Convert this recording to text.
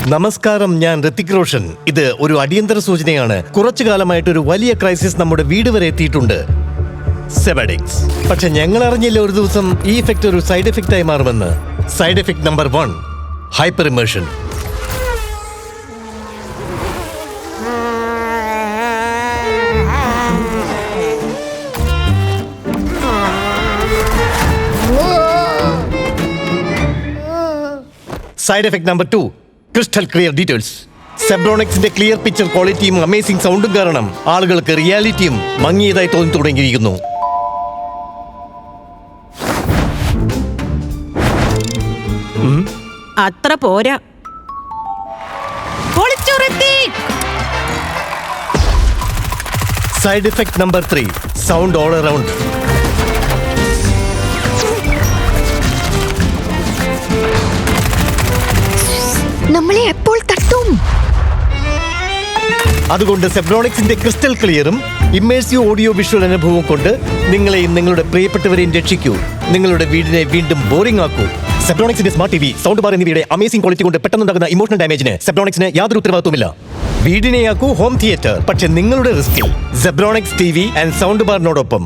നമസ്കാരം, ഞാൻ ഋത്തിക് റോഷൻ. ഇത് ഒരു അടിയന്തര സൂചനയാണ്. കുറച്ചു കാലമായിട്ട് ഒരു വലിയ ക്രൈസിസ് നമ്മുടെ വീട് വരെ എത്തിയിട്ടുണ്ട്. സെബഡിക്സ്. പക്ഷെ ഞങ്ങൾ അറിഞ്ഞില്ല ഒരു ദിവസം ഈ ഇഫക്റ്റ് ഒരു സൈഡ് എഫക്റ്റ് ആയി മാറുമെന്ന്. Side effect number 1, hyper immersion. Side effect number 2, crystal clear details. സെബ്രോണിക്സിന്റെ ക്ലിയർ പിക്ചർ ക്വാളിറ്റിയും അമേസിംഗ് സൗണ്ടും കാരണം ആളുകൾക്ക് റിയാലിറ്റിയും മങ്ങിയതായി തോന്നി തുടങ്ങിയിരിക്കുന്നു. അത്ര പോരാ. Side effect number 3, sound all around. നമ്മളെ എപ്പോൾ തട്ടും? അതുകൊണ്ട് സെബ്രോണിക്സിന്റെ ക്രിസ്റ്റൽ ക്ലിയറും ഇമ്മേഴ്സീവ് ഓഡിയോ വിഷ്വൽ അനുഭവവും കൊണ്ട് നിങ്ങളെയും നിങ്ങളുടെ പ്രിയപ്പെട്ടവരെയും രക്ഷിക്കൂ. നിങ്ങളുടെ വീടിനെ വീണ്ടും ബോറിംഗ് ആക്കൂ. സെബ്രോണിക്സിന്റെ സ്മാർട്ട് ടിവി, സൗണ്ട് ബാർ എന്നിവയുടെ അമേസിംഗ് ക്വാളിറ്റി കൊണ്ട് പെട്ടെന്നുണ്ടാകുന്ന ഇമോഷണൽ ഡാമേജിന് സെബ്രോണിക്സിന് യാതൊരു ഉത്തരവാദിത്വമില്ല. വീടിനെയാക്കൂ ഹോം തിയേറ്റർ, പക്ഷെ നിങ്ങളുടെ റിസ്കിൽ. Zebronics TV and sound ബാറിനോടൊപ്പം.